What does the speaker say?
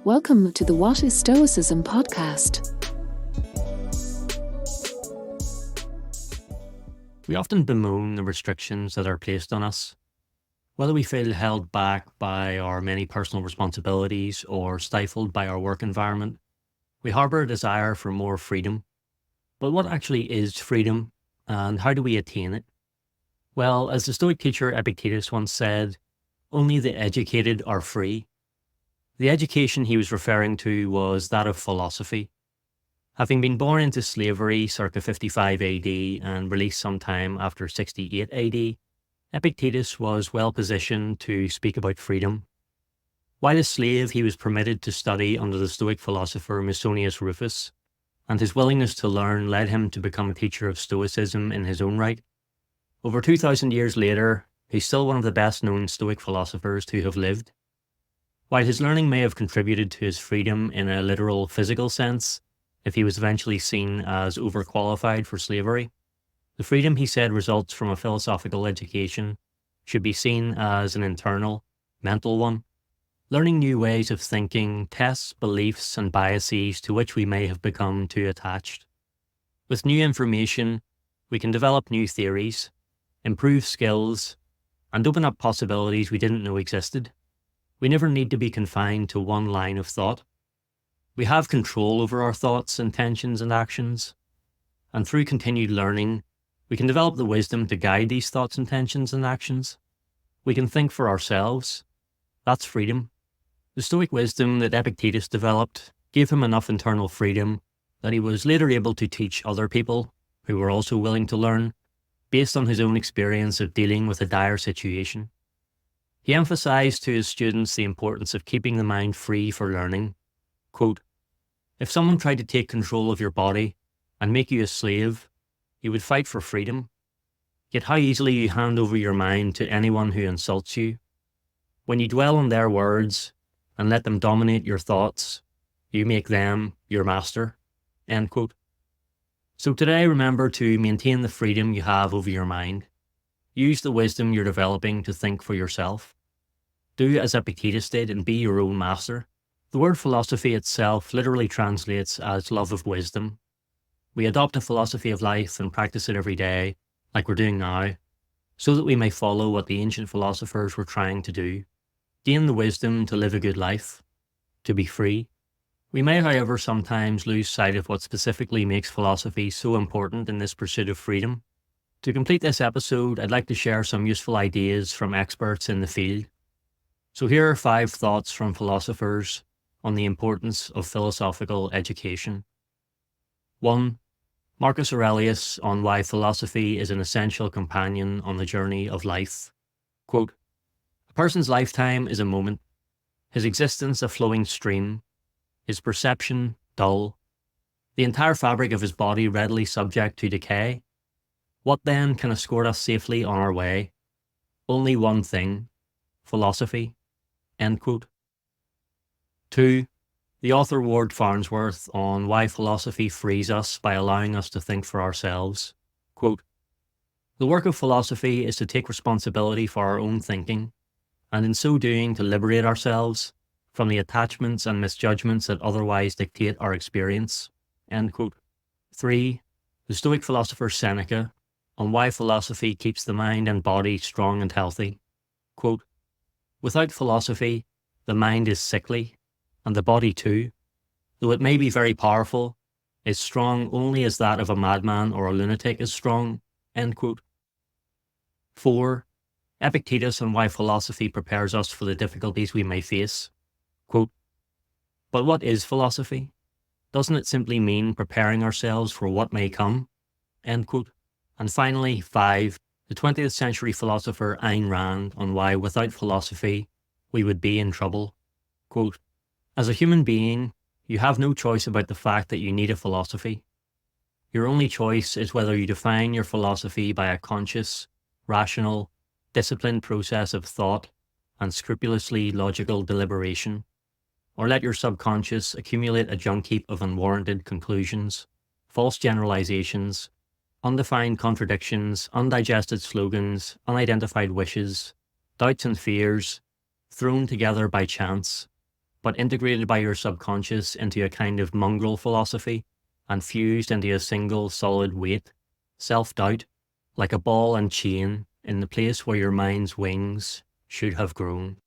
Welcome to the What is Stoicism podcast. We often bemoan the restrictions that are placed on us. Whether we feel held back by our many personal responsibilities or stifled by our work environment, we harbour a desire for more freedom. But what actually is freedom, and how do we attain it? Well, as the Stoic teacher Epictetus once said, only the educated are free. The education he was referring to was that of philosophy. Having been born into slavery circa 55 AD and released sometime after 68 AD, Epictetus was well positioned to speak about freedom. While a slave, he was permitted to study under the Stoic philosopher Musonius Rufus, and his willingness to learn led him to become a teacher of Stoicism in his own right. Over 2,000 years later, he's still one of the best-known Stoic philosophers to have lived. While his learning may have contributed to his freedom in a literal physical sense, if he was eventually seen as overqualified for slavery, the freedom he said results from a philosophical education should be seen as an internal, mental one. Learning new ways of thinking tests beliefs and biases to which we may have become too attached. With new information, we can develop new theories, improve skills, and open up possibilities we didn't know existed. We never need to be confined to one line of thought. We have control over our thoughts, intentions, and actions. And through continued learning, we can develop the wisdom to guide these thoughts, intentions, and actions. We can think for ourselves. That's freedom. The Stoic wisdom that Epictetus developed gave him enough internal freedom that he was later able to teach other people who were also willing to learn, based on his own experience of dealing with a dire situation. He emphasized to his students the importance of keeping the mind free for learning. Quote, "If someone tried to take control of your body and make you a slave, you would fight for freedom. Yet how easily you hand over your mind to anyone who insults you. When you dwell on their words and let them dominate your thoughts, you make them your master." End quote. So today, remember to maintain the freedom you have over your mind. Use the wisdom you're developing to think for yourself. Do as Epictetus did and be your own master. The word philosophy itself literally translates as love of wisdom. We adopt a philosophy of life and practice it every day, like we're doing now, so that we may follow what the ancient philosophers were trying to do. Gain the wisdom to live a good life, to be free. We may, however, sometimes lose sight of what specifically makes philosophy so important in this pursuit of freedom. To complete this episode, I'd like to share some useful ideas from experts in the field. So here are 5 thoughts from philosophers on the importance of philosophical education. 1. Marcus Aurelius on why philosophy is an essential companion on the journey of life. Quote, "A person's lifetime is a moment, his existence a flowing stream, his perception dull, the entire fabric of his body readily subject to decay. What then can escort us safely on our way? Only one thing, philosophy." End quote. 2. The author Ward Farnsworth on why philosophy frees us by allowing us to think for ourselves. Quote, "The work of philosophy is to take responsibility for our own thinking, and in so doing to liberate ourselves from the attachments and misjudgments that otherwise dictate our experience." End quote. 3. The Stoic philosopher Seneca on why philosophy keeps the mind and body strong and healthy. Quote, "Without philosophy, the mind is sickly, and the body too, though it may be very powerful, is strong only as that of a madman or a lunatic is strong." End quote. 4. Epictetus on why philosophy prepares us for the difficulties we may face. Quote, "But what is philosophy? Doesn't it simply mean preparing ourselves for what may come?" End quote. And finally, 5. The 20th century philosopher Ayn Rand on why without philosophy we would be in trouble. Quote, "As a human being, you have no choice about the fact that you need a philosophy. Your only choice is whether you define your philosophy by a conscious, rational, disciplined process of thought and scrupulously logical deliberation, or let your subconscious accumulate a junk heap of unwarranted conclusions, false generalizations, undefined contradictions, undigested slogans, unidentified wishes, doubts and fears, thrown together by chance, but integrated by your subconscious into a kind of mongrel philosophy and fused into a single solid weight, self-doubt, like a ball and chain in the place where your mind's wings should have grown.